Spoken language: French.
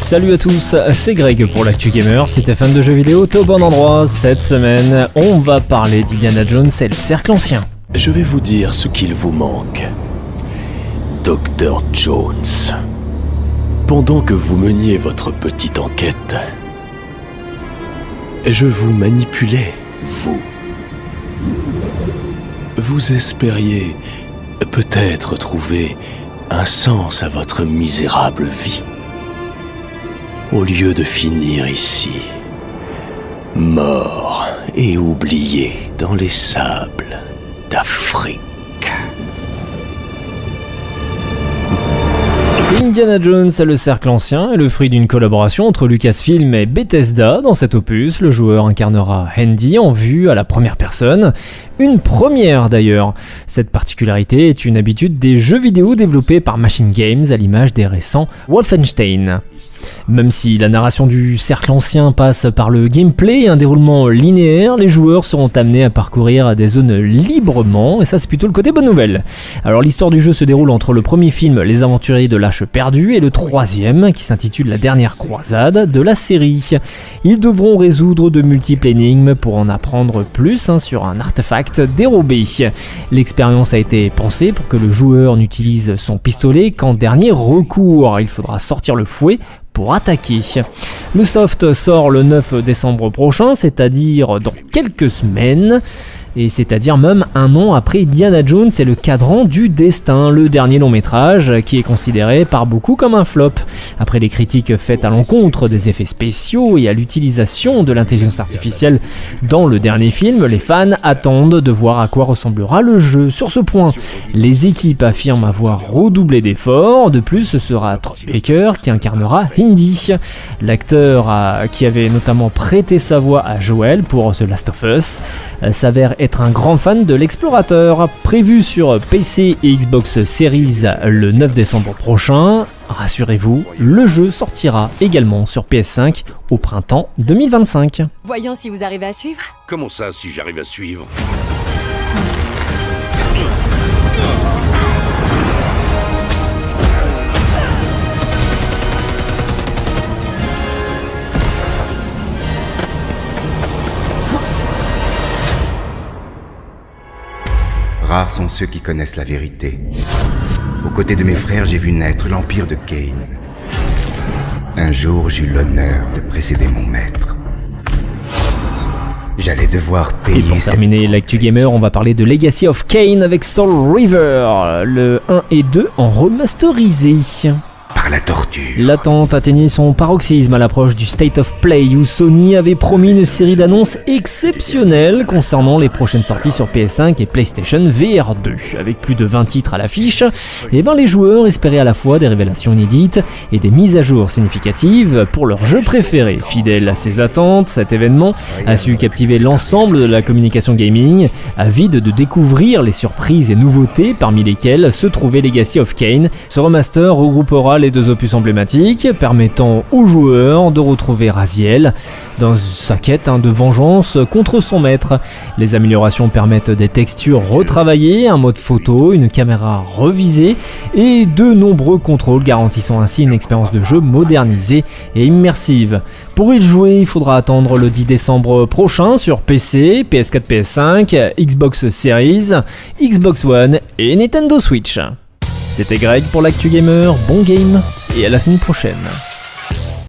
Salut à tous, c'est Greg pour l'Actu Gamer. Si t'es fan de jeux vidéo, t'es au bon endroit. Cette semaine, on va parler d'Indiana Jones et le Cercle Ancien. Je vais vous dire ce qu'il vous manque. Dr. Jones. Pendant que vous meniez votre petite enquête, je vous manipulais, vous. Vous espériez peut-être trouver un sens à votre misérable vie. Au lieu de finir ici, mort et oublié dans les sables d'Afrique. Indiana Jones et le Cercle Ancien est le fruit d'une collaboration entre Lucasfilm et Bethesda. Dans cet opus, le joueur incarnera Andy en vue à la première personne. Une première d'ailleurs. Cette particularité est une habitude des jeux vidéo développés par Machine Games à l'image des récents Wolfenstein. Même si la narration du Cercle Ancien passe par le gameplay et un déroulement linéaire, les joueurs seront amenés à parcourir des zones librement, et ça c'est plutôt le côté bonne nouvelle. Alors l'histoire du jeu se déroule entre le premier film Les Aventuriers de l'Arche perdue et le troisième qui s'intitule La Dernière Croisade de la série. Ils devront résoudre de multiples énigmes pour en apprendre plus sur un artefact dérobé. L'expérience a été pensée pour que le joueur n'utilise son pistolet qu'en dernier recours. Il faudra sortir le fouet pour attaquer. Le soft sort le 9 décembre prochain, c'est-à-dire dans quelques semaines, et c'est-à-dire même un an après Indiana Jones et le Cadran du Destin, le dernier long métrage qui est considéré par beaucoup comme un flop. Après les critiques faites à l'encontre des effets spéciaux et à l'utilisation de l'intelligence artificielle dans le dernier film, les fans attendent de voir à quoi ressemblera le jeu. Sur ce point, les équipes affirment avoir redoublé d'efforts. De plus, ce sera Troy Baker qui incarnera Indy. L'acteur qui avait notamment prêté sa voix à Joel pour The Last of Us s'avère être un grand fan de l'explorateur. Prévu sur PC et Xbox Series le 9 décembre prochain, rassurez-vous, le jeu sortira également sur PS5 au printemps 2025. Voyons si vous arrivez à suivre. Comment ça, si j'arrive à suivre ? Rares sont ceux qui connaissent la vérité. Aux côtés de mes frères, j'ai vu naître l'empire de Kane. Un jour, j'eus l'honneur de précéder mon maître. J'allais devoir payer. Et pour terminer l'actu gamer, on va parler de Legacy of Kain avec Soul River, le 1 et 2 en remasterisé. Par la torture. L'attente atteignait son paroxysme à l'approche du State of Play où Sony avait promis une série d'annonces exceptionnelles concernant les prochaines sorties sur PS5 et PlayStation VR 2. Avec plus de 20 titres à l'affiche, les joueurs espéraient à la fois des révélations inédites et des mises à jour significatives pour leurs jeux préférés. Fidèle à ses attentes, cet événement a su captiver l'ensemble de la communication gaming, avide de découvrir les surprises et nouveautés parmi lesquelles se trouvait Legacy of Kain. Ce remaster regroupera les deux opus emblématiques, permettant aux joueurs de retrouver Raziel dans sa quête de vengeance contre son maître. Les améliorations permettent des textures retravaillées, un mode photo, une caméra revisée et de nombreux contrôles garantissant ainsi une expérience de jeu modernisée et immersive. Pour y jouer, il faudra attendre le 10 décembre prochain sur PC, PS4, PS5, Xbox Series, Xbox One et Nintendo Switch. C'était Greg pour l'Actu Gamer, bon game et à la semaine prochaine.